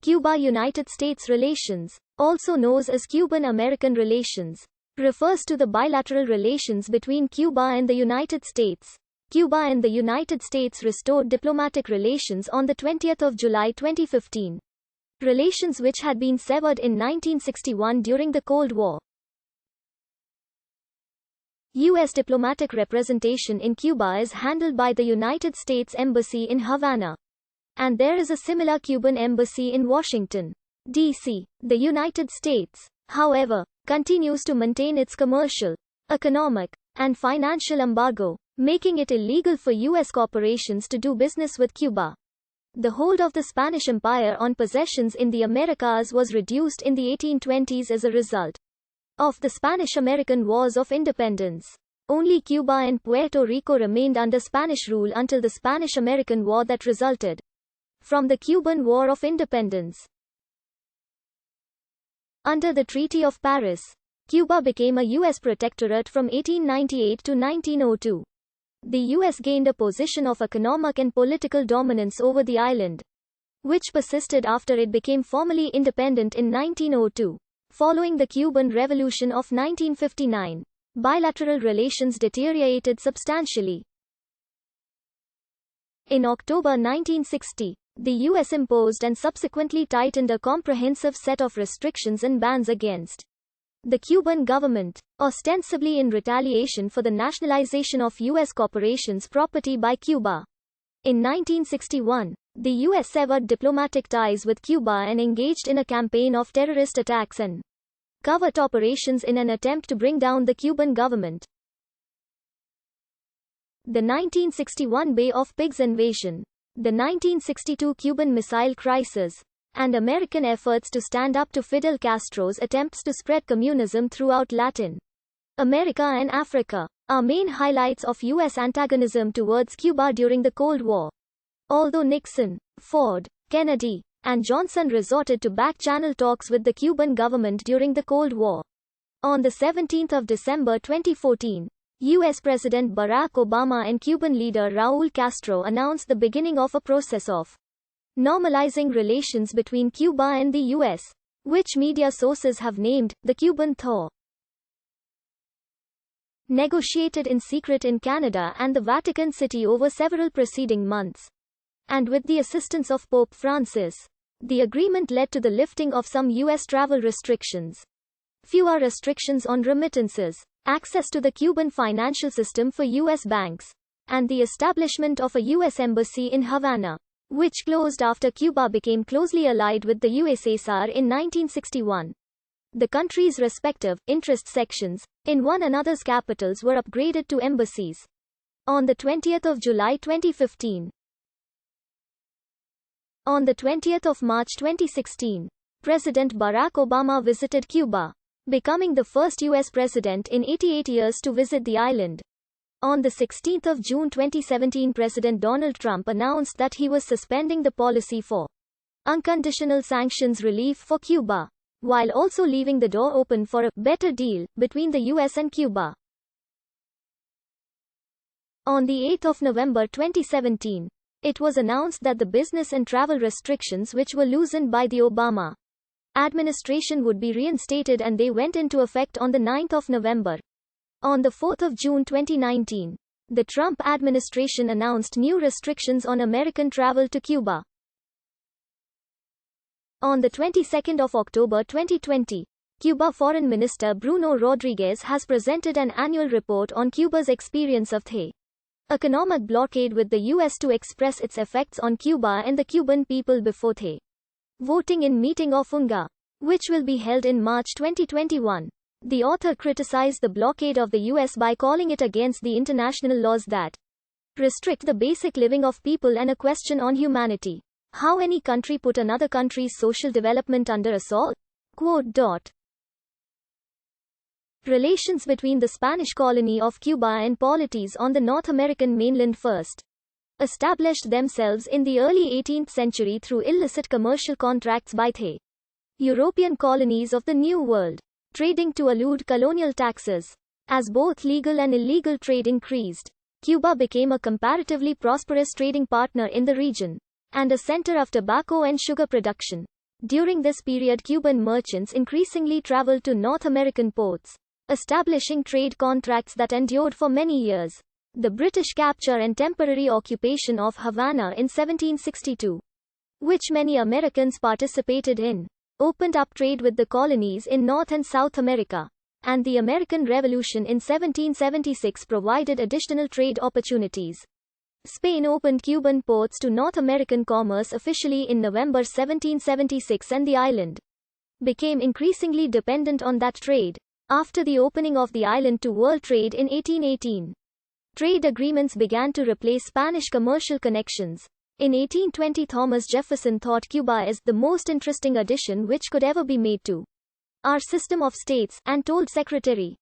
Cuba United States relations, also known as Cuban-American relations, refers to the bilateral relations between Cuba and the United States. Cuba and the United States restored diplomatic relations on the 20th of July 2015. Relations which had been severed in 1961 during the Cold War. U.S. diplomatic representation in Cuba is handled by the United States Embassy in Havana. And there is a similar Cuban embassy in Washington, D.C. The United States, however, continues to maintain its commercial, economic, and financial embargo, making it illegal for U.S. corporations to do business with Cuba. The hold of the Spanish Empire on possessions in the Americas was reduced in the 1820s as a result of the Spanish-American Wars of Independence. Only Cuba and Puerto Rico remained under Spanish rule until the Spanish-American War that resulted from the Cuban War of Independence. Under the Treaty of Paris, Cuba became a U.S. protectorate from 1898 to 1902. The U.S. gained a position of economic and political dominance over the island, which persisted after it became formally independent in 1902. Following the Cuban Revolution of 1959, bilateral relations deteriorated substantially. In October 1960, the U.S. imposed and subsequently tightened a comprehensive set of restrictions and bans against the Cuban government, ostensibly in retaliation for the nationalization of U.S. corporations' property by Cuba. In 1961, the U.S. severed diplomatic ties with Cuba and engaged in a campaign of terrorist attacks and covert operations in an attempt to bring down the Cuban government. The 1961 Bay of Pigs invasion, the 1962 Cuban Missile Crisis, and American efforts to stand up to Fidel Castro's attempts to spread communism throughout Latin America and Africa, are main highlights of U.S. antagonism towards Cuba during the Cold War. Although Nixon, Ford, Kennedy, and Johnson resorted to back-channel talks with the Cuban government during the Cold War. On the 17th of December 2014, U.S. President Barack Obama and Cuban leader Raúl Castro announced the beginning of a process of normalizing relations between Cuba and the U.S., which media sources have named the Cuban Thaw. Negotiated in secret in Canada and the Vatican City over several preceding months. And with the assistance of Pope Francis, the agreement led to the lifting of some U.S. travel restrictions, fewer restrictions on remittances, access to the Cuban financial system for U.S. banks, and the establishment of a U.S. embassy in Havana, which closed after Cuba became closely allied with the USSR in 1961. The countries' respective interest sections in one another's capitals were upgraded to embassies. On the 20th of July 2015. On the 20th of March 2016, President Barack Obama visited Cuba, becoming the first U.S. president in 88 years to visit the island. On the 16th of June 2017, President Donald Trump announced that he was suspending the policy for unconditional sanctions relief for Cuba, while also leaving the door open for a better deal between the U.S. and Cuba. On the 8th of November 2017, it was announced that the business and travel restrictions which were loosened by the Obama administration would be reinstated, and they went into effect on the 9th of November. On the 4th of June 2019, the Trump administration announced new restrictions on American travel to Cuba. On the 22nd of October 2020, Cuba Foreign Minister Bruno Rodriguez has presented an annual report on Cuba's experience of the economic blockade with the U.S. to express its effects on Cuba and the Cuban people before the voting in meeting of UNGA, which will be held in March 2021. The author criticized the blockade of the U.S. by calling it against the international laws that restrict the basic living of people and a question on humanity. How any country put another country's social development under assault? Quote. Relations between the Spanish colony of Cuba and polities on the North American mainland first established themselves in the early 18th century through illicit commercial contracts by the European colonies of the New World, trading to elude colonial taxes. As both legal and illegal trade increased, Cuba became a comparatively prosperous trading partner in the region, and a center of tobacco and sugar production. During this period, Cuban merchants increasingly traveled to North American ports, establishing trade contracts that endured for many years. The British capture and temporary occupation of Havana in 1762, which many Americans participated in, opened up trade with the colonies in North and South America, and the American Revolution in 1776 provided additional trade opportunities. Spain opened Cuban ports to North American commerce officially in November 1776, and the island became increasingly dependent on that trade. After the opening of the island to world trade in 1818, trade agreements began to replace Spanish commercial connections. In 1820, Thomas Jefferson thought Cuba is the most interesting addition which could ever be made to our system of states, and told Secretary